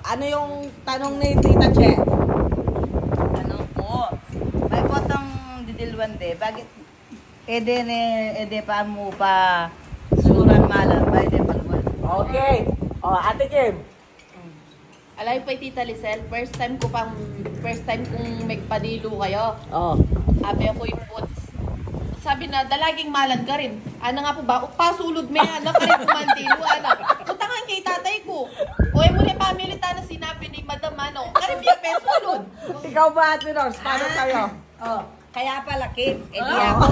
ano yung tanong ni Tita Che? Ano po? May potong didilwan de. Bakit? Ede pa mo pa suran malam. Bakit palwan? Okay. O, Ate Kim. Alam pa Tita Lisel, first time kong magpadilo kayo. Oh. Sabi ako yung puts. Sabi na, dalaging malan ka rin. Ano nga po ba? Pasulod may anak ka rin kumandilo. Ano? Putangan kay tatay ko. O yung muli pamilita na sinabi ni Madam ano, karibya pesulod. Ikaw ba, Ate Nors? Paano sa'yo? Oh, kaya pala Kim. Di ako.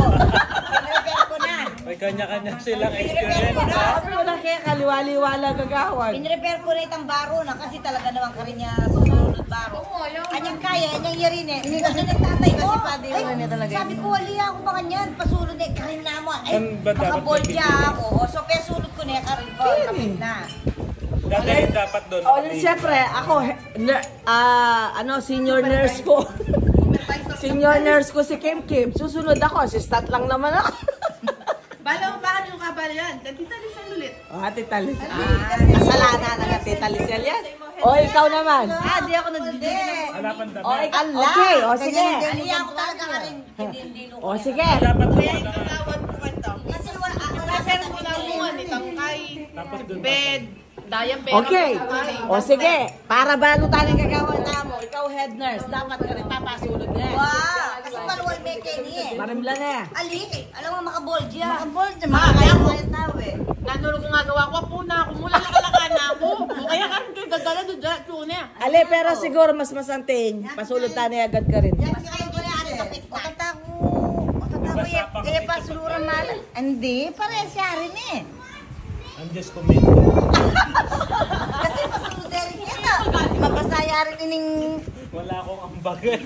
Pinrepair ko na. May kanya-kanya silang experience. Sabi mo lang kaya kaliwaliwala gagawan. Pinrepair ko na itang baro na kasi talaga naman ka rin niya susunod baro. Kanyang kaya, kanyang yarin eh. Hindi kasi nagtatay kasi pati yun niya talaga. Sabi ko, wali ako ba kanyan? Pasulod eh, karin na mo. Ay, Saan ba dapat makabolja ako. So, kaya sulod ko na karin ko. Kapit na. Dati dapat doon. O, siyempre, ako, senior nurse ko. Senior nurse ko si Kim Kim. Susunod ako, assistant lang naman ako. Bala mo ba yung kabala yan? Tita Lisel ulit. O, Tita Lisel. Kasalanan na Tita Lisel yan. O, ikaw naman. Di ako nagdidili. Halapan dami. O, okay. O, sige. Hindi ako talaga ka rin. Hindi O, sige. Dapat Kaya doon. yung kagawad ko kwento. Kasi wala Pero ko lang mo, tangkay, Tapos doon. bed, diaper. Okay. O, sige. Para balutan ang gagawin na mo. Ikaw head nurse. Dapat ka rin papasulod niya. Wow! Kasi maluwal may kenny eh. Marimla na. Ali, alam mo makabolja. Makabolja, makakaya na eh. Nanuro ko nga gawa ko po na ako. Mula nakalaka na ako. O kaya karon kayo gagala doon dyan na. Ale, pero siguro mas masanting. Pasulod tayo agad ka rin. Yan kasi kayo kaya ano tapit na. Otata ko yan. Kaya pa suluran malas. Hindi, pareha siya rin eh. I'm just commenting. Kasi pasulod rin yan ah. Mapasaya rin ining... Wala akong ambagan.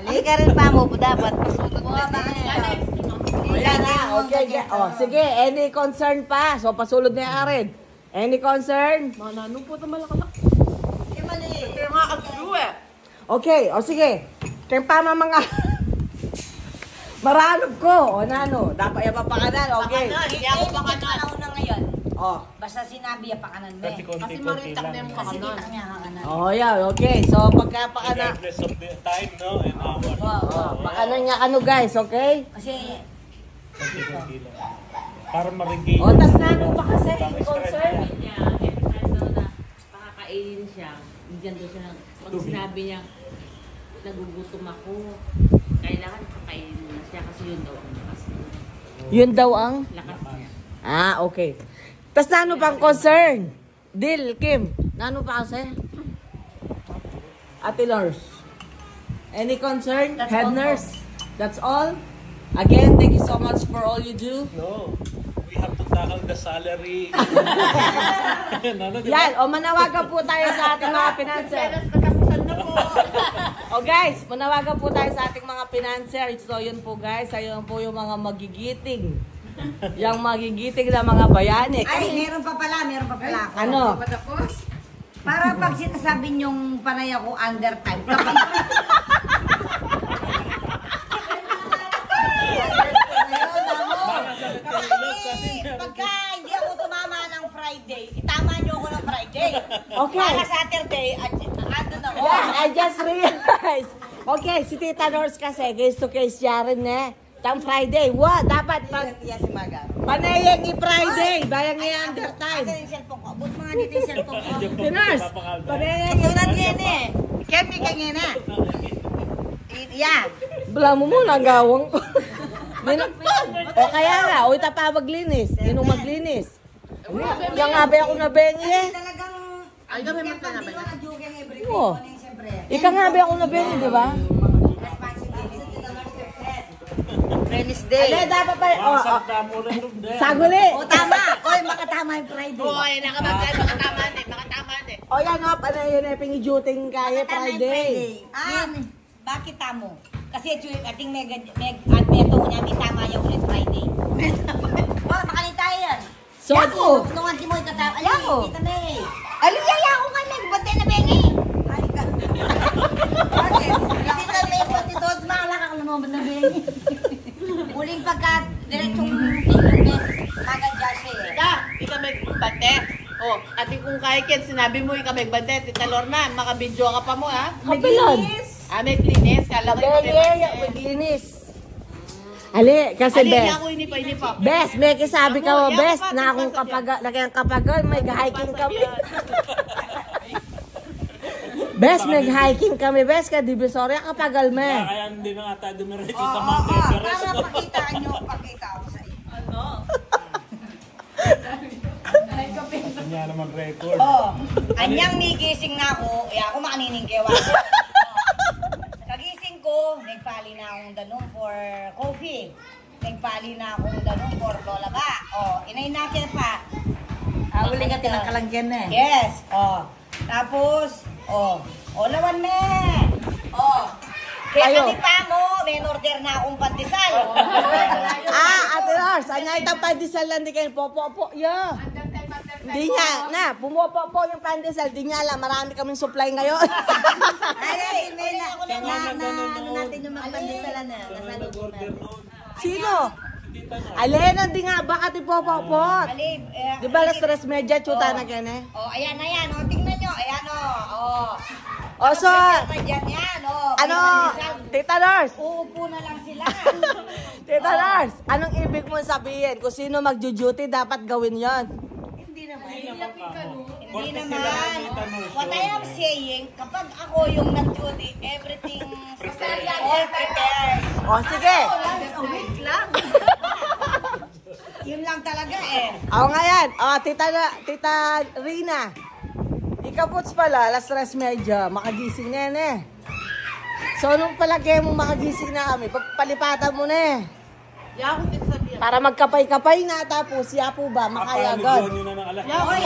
Halika rin pa mo, dapat pasulod na rin. Wala na. Okay. O, sige. Any concern pa? So, pasulod na rin. Any concern? Manano po ito malakalak. Hindi mali. Kaya nga agro eh. Okay. O, sige. Kaya pa mga... Maranop ko. O, nano. Dapat yung papakanan. Okay. Hindi ako bakanan. Panahon na ngayon. O. Basta sinabi yung pakanan mo Kasi eh. Kasi konti-konti maritak na lang. yung Kasi kakanan. kita niya kakanan. Oh, yeah. Okay. So, pagka pakana... Regardless of the time, no? And hour. Pakanan niya ano, guys. Okay? Kasi Konti-konti lang. Para ma-regain. O, tas nano pa kasi. Concern. Niya, every time daw na pakakainin siya, bigyan daw siya ng, pag sinabi niya, nagugutom ako, kailangan kakainin na siya kasi yun daw ang lakas. Yun daw ang... Lakas niya. Ah, okay. Tas nano pang concern? Dil, Kim. Nano pa kasi? Ate Lors. Any concern? That's Head all nurse? That's all? Again, thank you so much for all you do. No. We have to tackle the salary. Yan, o manawagan po tayo sa ating mga financer. O guys, manawagan po tayo sa ating mga financer. So yun po guys, ayun po yung mga magigiting. Yung magigiting na mga bayani. ay, meron pa pala ako. Ano? Para pag sinasabi niyong panay ako under time. Pagka hindi ako tumama ng Friday, itama niyo ako ng Friday. Okay. Para Saturday, andun ako. Yeah, I just realized. Okay, si Tita Nors kasi, case to case siya rin eh. Tang Friday, dapat pag Iya si Maga. panayang i-Friday, bayang niya under time. Asan yung cellphone ko? Abot mga dito yung cellphone ko. Si Nors, panayang Katulad yan eh. Kemi ka nga na. Yan. bala mo muna ang gawang ko. O kaya nga, o itapa maglinis. Yun maglinis. Yung ngabe ako nabengi eh. Talagang... Ay, kami magkana ba na? Oo. Ika ngabe ako nabengi, di ba? Wednesday. Ale, dapat pa, Tamo rin doon. saguli. O tama. Oy, makatama yung Friday. Oy, makatama na. O yan o, panayin eh, pingi-duting kaya Makatama yung Friday. Bakit tamo? Kasi ating at meto niya, itama yung ulit Friday. Oh, makalit tayo yan. So, Yako! Nung anti mo itatama. Yako! Kita na eh. Alam niya, yako nga na. Bantay na bengi. Ay ka. Bakit? Kasi na may pati doon. Makalaka ka naman na bengi. Muling pagka diretsong tingin beses. Agad dyan siya eh. Ika may bate. Oh, Ate kung kaya Ken, sinabi mo yung kamegbante, Tita Lorna, makabidyo ka pa mo ha? Kapilan. May klinis, kala ko yung kamegbante. Maglinis. Ali, kasi Ali, best. ako ini pa. Best, may kisabi ka mo, Ako, best, yan, na akong kapagal, may hiking kami. Best, may hiking kami, best, ka Divisoria, kapagal me. Kaya hindi na ata dumiretso Oo, sa oo, Mount para Everest. pakita ko sa iyo. Kanya na mag-record. Oh, anyang nigising na ako, ako maniningkewa. Kagising ko, nagpali na akong danong for coffee. Nagpali na akong danong for lola ba. Oh, inay natin pa. Uli ka tinangkalangyan na eh. Yes, oh. Tapos, lawan me. Oh. Kaya Ayo. kati pa mo, may order na akong pandesal. Ate Lars, anya itang pandesal lang di kayo popo-po. Yeah. Di nga, na, pumopo-po yung pandesal. Di nga lang, marami kaming supply ngayon. Ay, may ano natin yung mga pandesalan na. Nasa loob Nag-order natin. noon. Sino? Alena, di nga, baka ti popo-po. Alib, Di ba las 3:30 chuta na kene? Oh, ayan. Oh, tingnan nyo. Ayan, oh. O so, Diyan yan, oh. ano, Tita Lars, Uupo na lang sila. Tita Lars, anong ibig mo sabihin? Kung sino mag-duty, dapat gawin yon. Hindi naman. Hindi Hindi naman. naman. What I am saying, kapag ako yung nag-duty, everything all prepared. O sige, A week lang. Yun lang talaga eh. ako nga yan. O, Tita Rina, ikaputs pala, alas 3:30, makagising na yan eh. So, nung palagay mo makagising na kami, palipatan mo na eh. Ya ako din sabihan. Para magkapay-kapay na, tapos yapo ba, makaya agad. Nyo na ng alas. Oy,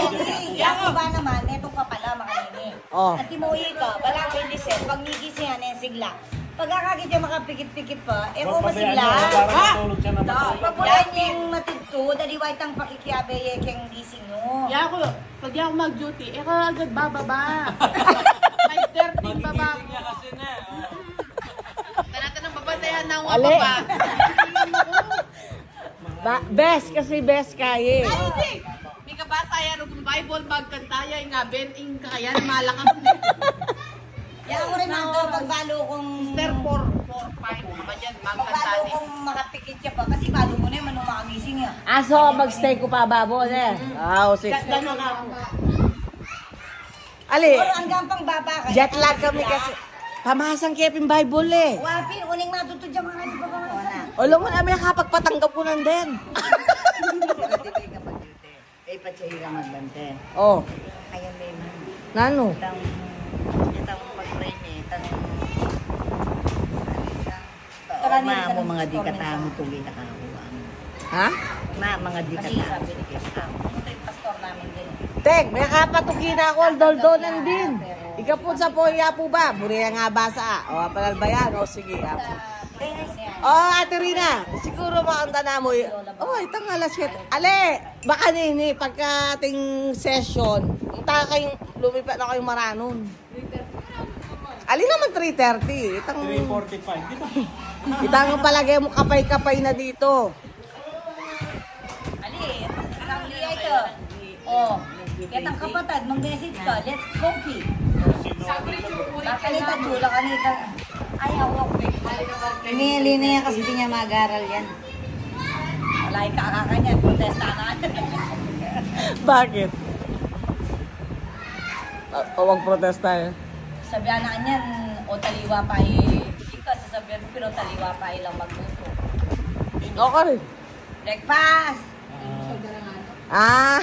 ako ba naman, neto pa pala makanini. Oh. At timuhi ka, balang bindisip, pag nigisi yan, sigla. Pag kakakit yung makapikit-pikit pa, ko masigla. Para matulog siya na matulog. Pagpulan yung matugto, daliway tang pakikiabe keng gising nyo. Ya ako, pag ako mag-duty, agad bababa. 5:30 baba. Magigising niya kasi na. Tanatan ng babantayan na ako Ali. baba. Best, kasi best kaya eh. Ay, hindi. May kabasa yan, kung Bible magkantaya, nga benting kaya, malakam. Yan ako rin ang pagbalo kong... Sister 4, 5, ba dyan, Pagbalo magkantaya. kong makapikit siya pa, kasi balo mo na yung manong makagising niya. Aso, mag-stay ko pa babo eh. Ah, 6. Gano'n ako. Ali, Pero hanggang pang baba ka. jet lag kami kasi. Pamasang kepin Bible eh. Wapin, uning matutod yung mga di ba ba mga Ulo mo namin nakapagpatanggap ko ng din. Eh, patsahira magbante. Oh, Kaya may nano? itang mag-train eh, tanong... mo mga di katamo tuloy na kakuha. Ha? Mga di katamo. Pastor namin din. Tek, may kapatukin ako, doldonan din. Ikapun sa poya po ba? Buriya nga basa. O, palalbayan. O, sige. Oh, Ate Rina, siguro makanta na mo. Oh, itang alas 7. Ale, baka nini, pagka ating session, punta kayong, lumipat na kayong Maranon. Ali naman 3:30. Itang, 3:45. Di ba? itang palagay mo kapay-kapay na dito. Ali, ang liya ito. Oh, kitang kapatid, mag-message ka, let's coffee. Bakalita, chula kanita. Ay, hawak. Pinili na yan kasi di niya mag-aral yan. Wala yung kakakanya, protesta na. Bakit? Huwag protesta eh. Sabihan na kanyan, o taliwa pa hindi ka sasabihan mo, pero taliwa pa lang magluto. Okay rin. Breakfast! Ah!